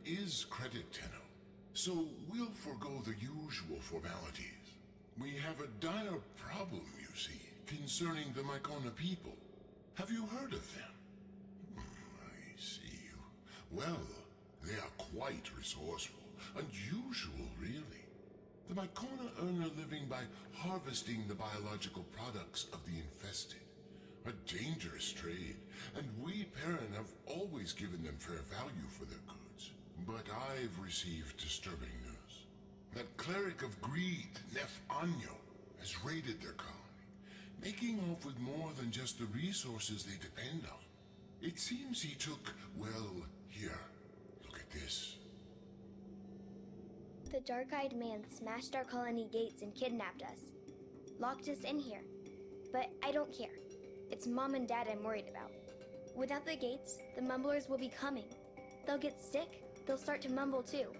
is credit, Tenno. So we'll forego the usual formalities. We have a dire problem, you see, concerning the Mycona people. Have you heard of them? I see. Well, they are quite resourceful. Unusual, really. The Mycona earn a living by harvesting the biological products of the infested. A dangerous trade, and we Perrin have always given them fair value for their goods. But I've received disturbing news. That cleric of greed, Nef Anyo, has raided their colony, making off with more than just the resources they depend on. It seems he took, well, here, look at this. The dark-eyed man smashed our colony gates and kidnapped us. Locked us in here. But I don't care. It's Mom and Dad I'm worried about. Without the gates, the mumblers will be coming. They'll get sick, they'll start to mumble too.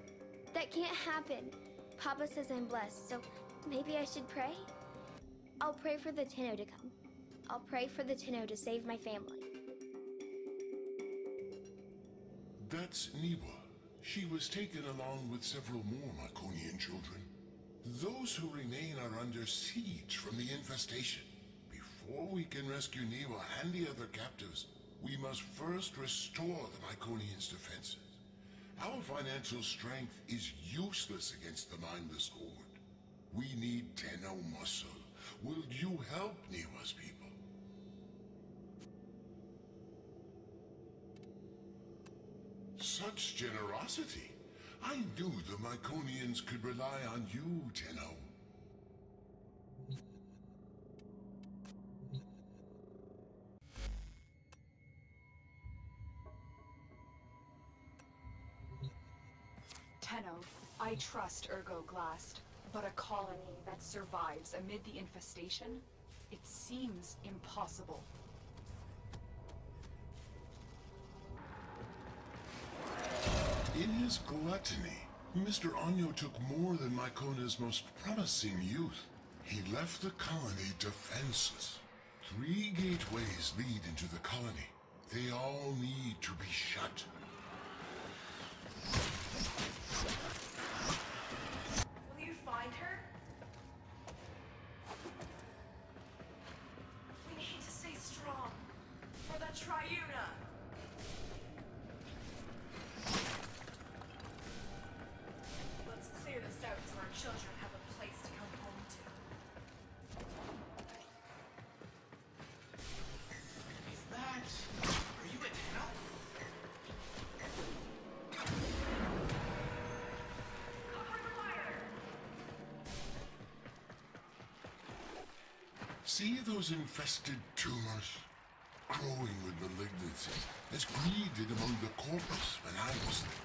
That can't happen. Papa says I'm blessed, so maybe I should pray? I'll pray for the Tenno to come. I'll pray for the Tenno to save my family. That's Niwa. She was taken along with several more Myconian children. Those who remain are under siege from the infestation. Before we can rescue Niwa and the other captives, we must first restore the Myconians' defenses. Our financial strength is useless against the mindless horde. We need Tenno muscle. Will you help Niwa's people? Such generosity! I knew the Myconians could rely on you, Tenno. Tenno, I trust GLAST, but a colony that survives amid the infestation? It seems impossible. In his gluttony, Mr. Anyo took more than Mycona's most promising youth. He left the colony defenseless. 3 gateways lead into the colony. They all need to be shut. Will you find her? We need to stay strong. For the Triuna! Let's clear this out so our children have a place to come home to. Is that... Are you a Tenno? Cover the fire! See those infested tumors? Growing with malignancy, as greed did among the corpus when I was there.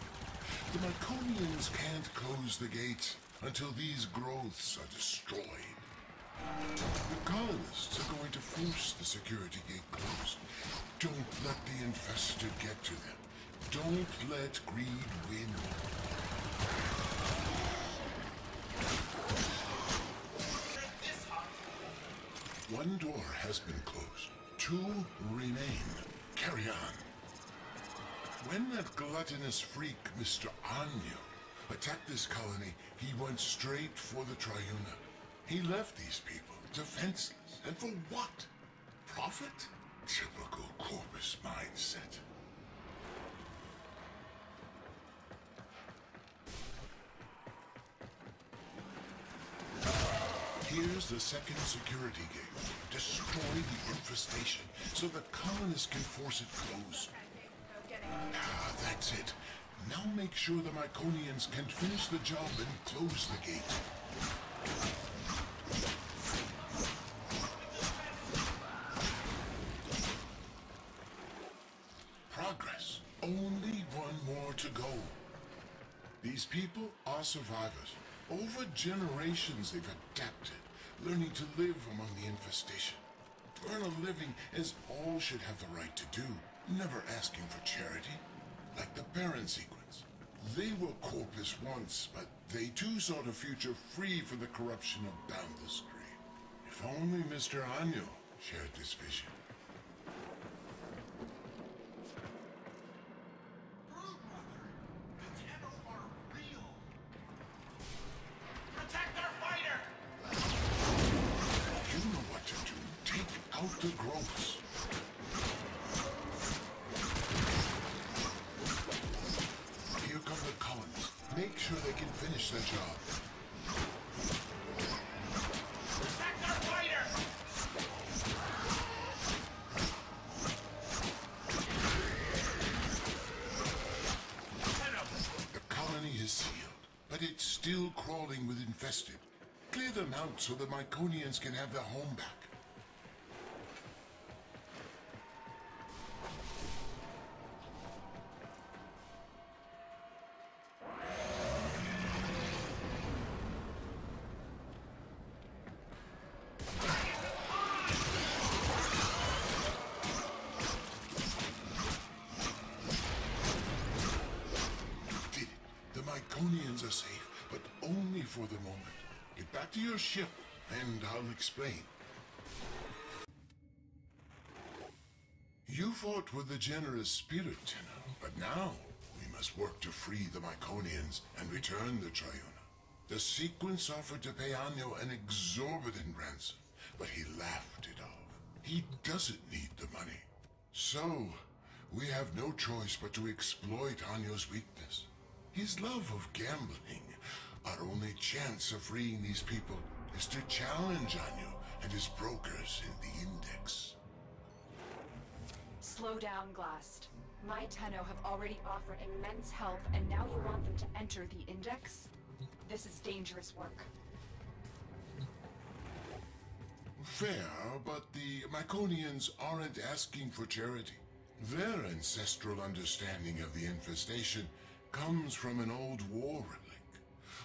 The Myconians can't close the gates until these growths are destroyed. The colonists are going to force the security gate closed. Don't let the infested get to them. Don't let greed win. One door has been closed. 2 remain. Carry on. When that gluttonous freak, Mr. Anyo, attacked this colony, he went straight for the Triuna. He left these people defenseless. And for what? Profit? Typical Corpus mindset. Here's the second security gate. Destroy the infestation so the colonists can force it closed. Ah, that's it. Now make sure the Myconians can finish the job and close the gate. Progress. Only one more to go. These people are survivors. Over generations they've adapted, learning to live among the infestation. To earn a living as all should have the right to do, never asking for charity. Like the Baron sequence. They were Corpus once, but they too sought a future free from the corruption of boundless greed. If only Mr. Anyo shared this vision. Broodmother! The finish the job. Protect our fighter! The colony is sealed, but it's still crawling with infested. Clear them out so the Myconians can have their home back. Did it. The Myconians are safe, but only for the moment. Get back to your ship, and I'll explain. You fought with a generous spirit, Tenno, but now we must work to free the Myconians and return the Triuna. The sequence offered to pay Anyo an exorbitant ransom, but he laughed it off. He doesn't need the money. So, we have no choice but to exploit Anyo's weakness. His love of gambling. Our only chance of freeing these people is to challenge Anyo and his brokers in the Index. Slow down, GLAST. My Tenno have already offered immense help, and now you want them to enter the Index? This is dangerous work. Fair, but the Myconians aren't asking for charity. Their ancestral understanding of the infestation comes from an old war relic.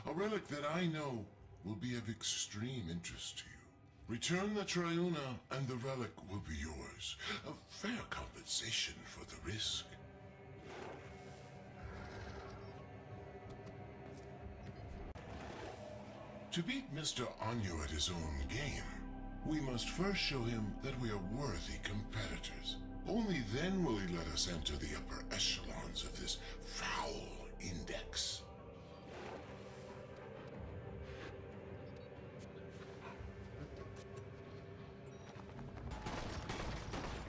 A relic that I know will be of extreme interest to you. Return the Triuna and the relic will be yours. A fair compensation for the risk. To beat Mr. Anyo at his own game, we must first show him that we are worthy competitors. Only then will he let us enter the upper echelons of this foul Index.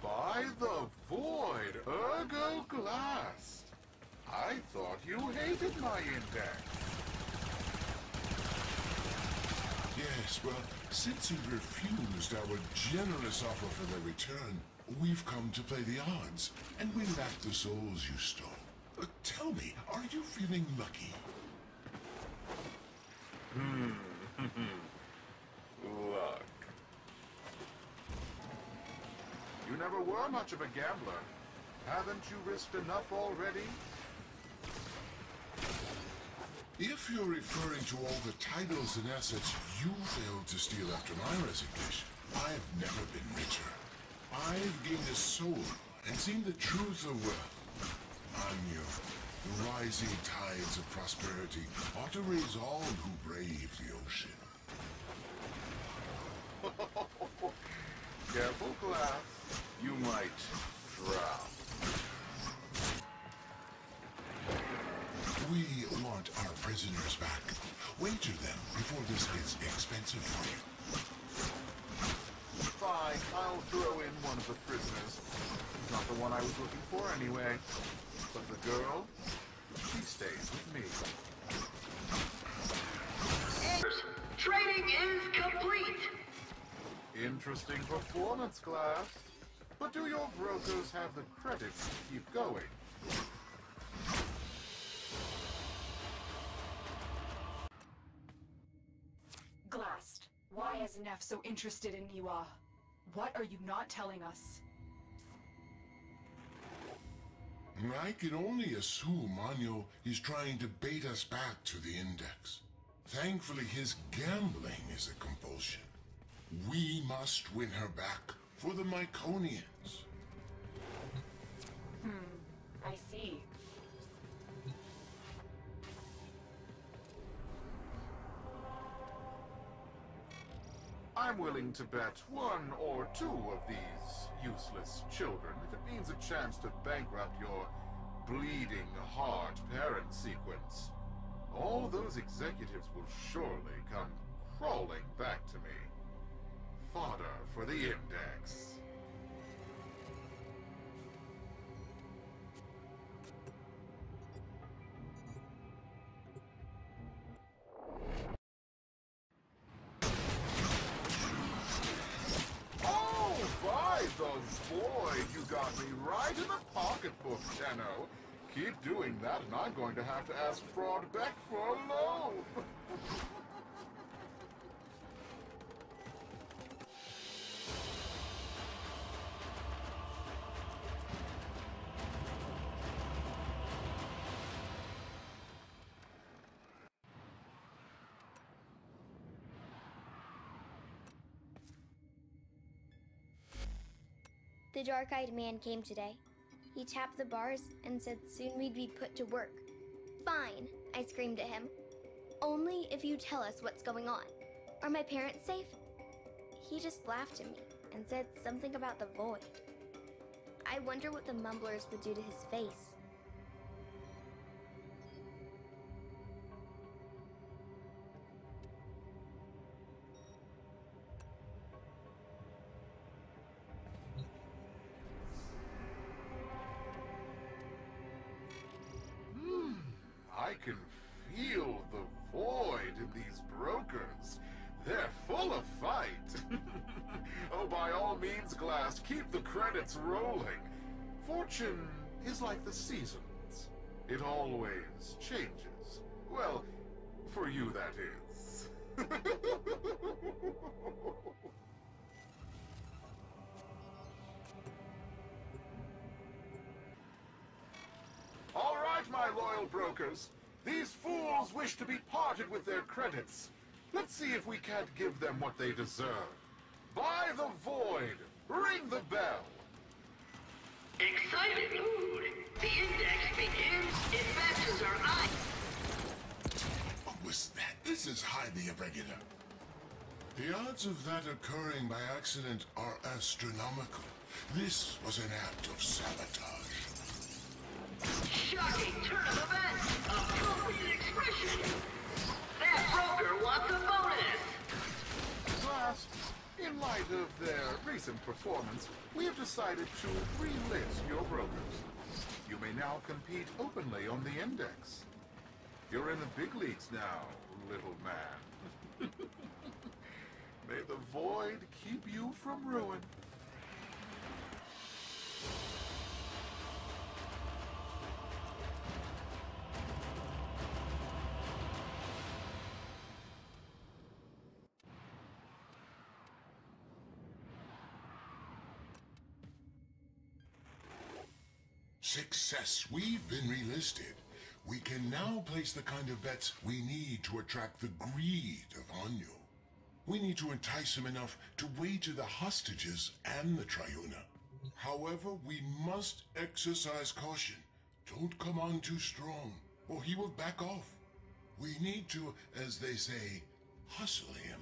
By the void, ergo GLAST. I thought you hated my Index. Yes, well, since you refused our generous offer for their return, we've come to play the odds, and we lack the souls you stole. Tell me, are you feeling lucky? Luck. You never were much of a gambler. Haven't you risked enough already? If you're referring to all the titles and assets you failed to steal after my resignation, I've never been richer. I've gained a soul and seen the truth of wealth. Anyo, the rising tides of prosperity ought to raise all who brave the ocean. Careful, GLAST. You might drown. We want our prisoners back. Wager them before this gets expensive for you. Fine, I'll throw in one of the prisoners. Not the one I was looking for anyway. But the girl, she stays with me. Training is complete! Interesting performance, GLAST. But do your brokers have the credits to keep going? GLAST, why is Neff so interested in Iwa? What are you not telling us? I can only assume Anyo is trying to bait us back to the Index. Thankfully, his gambling is a compulsion. We must win her back for the Myconians. I see. I'm willing to bet one or two of these useless children if it means a chance to bankrupt your bleeding heart parent sequence. All those executives will surely come crawling back to me. Fodder for the Index. pocketbook, Tenno. Keep doing that, and I'm going to have to ask Fraud back for a loan. The dark-eyed man came today. He tapped the bars and said soon we'd be put to work. Fine, I screamed at him. Only if you tell us what's going on. Are my parents safe? He just laughed at me and said something about the void. I wonder what the mumblers would do to his face. I can feel the void in these brokers. They're full of fight. Oh, by all means, GLAST, keep the credits rolling. Fortune is like the seasons. It always changes. Well, for you, that is. All right, my loyal brokers. These fools wish to be parted with their credits. Let's see if we can't give them what they deserve. Buy the void. Ring the bell. Excited mood. The index begins. Investors are eyeing. What was that? This is highly irregular. The odds of that occurring by accident are astronomical. This was an act of sabotage. Shocking turn of events. Appropriate expression. That broker wants a bonus. GLAST, in light of their recent performance, we have decided to relist your brokers. You may now compete openly on the index. You're in the big leagues now, little man. May the void keep you from ruin. Success. We've been relisted. We can now place the kind of bets we need to attract the greed of Anyo. We need to entice him enough to wager the hostages and the Triuna. However, we must exercise caution. Don't come on too strong, or he will back off. We need to, as they say, hustle him.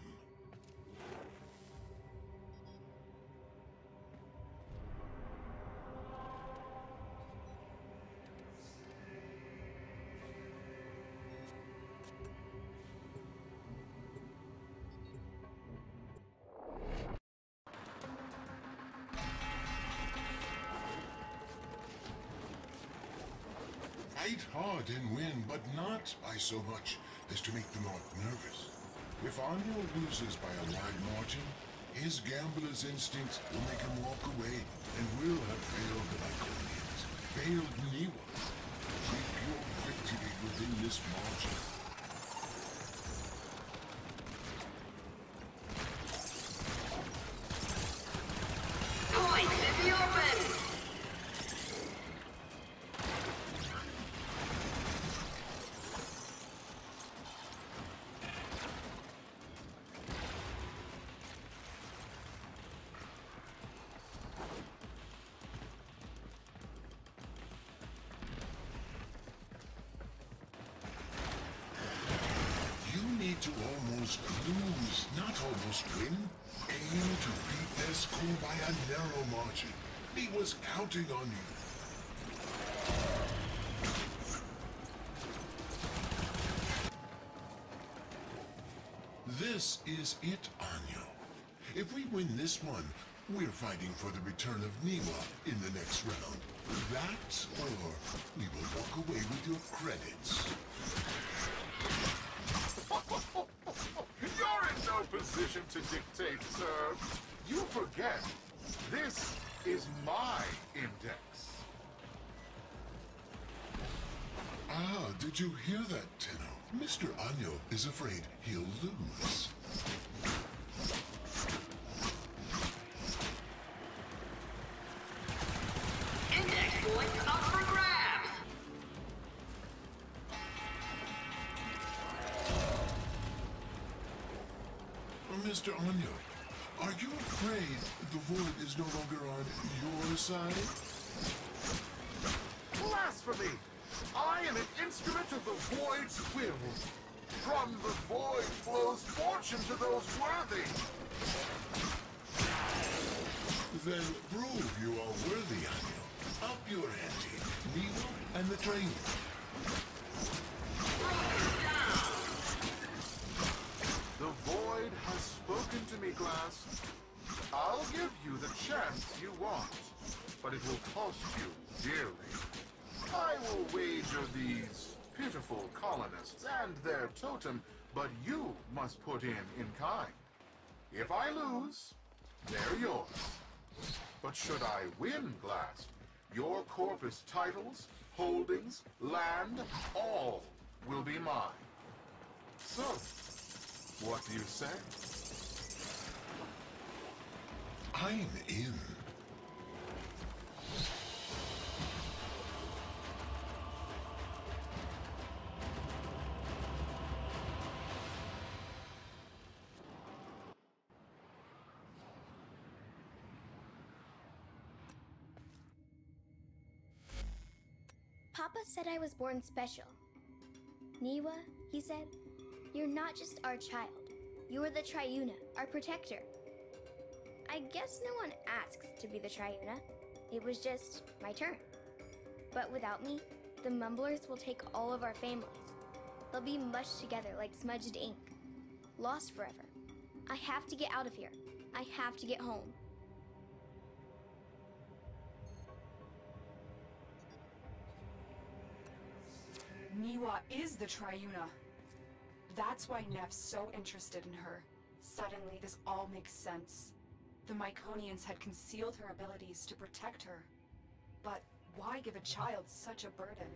Fight hard and win, but not by so much as to make them all nervous. If Anyo loses by a wide margin, his gambler's instincts will make him walk away, and we'll have failed the Lyconians, failed Niwa. Keep your victory within this margin. Points in the open. To almost lose, not almost win. Aim to beat their score by a narrow margin. He was counting on you. This is it, Anyo. If we win this one, we're fighting for the return of Niwa in the next round. That, or we will walk away with your credits. You're in no position to dictate, sir. You forget, this is my index. Ah, did you hear that, Tenno? Mr. Anyo is afraid he'll lose. Index points up for grabs. Mr. Anyo, are you afraid the void is no longer on your side? Blasphemy! I am an instrument of the void's will. From the void flows fortune to those worthy. Then prove you are worthy, Anyo. Up your ante, Nemo and the train. The void has spoken to me, Glass. I'll give you the chance you want, but it will cost you dearly. I will wager these pitiful colonists and their totem, but you must put in kind. If I lose, they're yours. But should I win, Glass, your corpus titles, holdings, land, all will be mine. So, what do you say? I'm in. Papa said I was born special. Niwa, he said, you're not just our child. You're the Triuna, our protector. I guess no one asks to be the Triuna. It was just my turn. But without me, the Mumblers will take all of our families. They'll be mushed together like smudged ink. Lost forever. I have to get out of here. I have to get home. Niwa is the Triuna. That's why Neff's so interested in her. Suddenly, this all makes sense. The Myconians had concealed her abilities to protect her. But why give a child such a burden?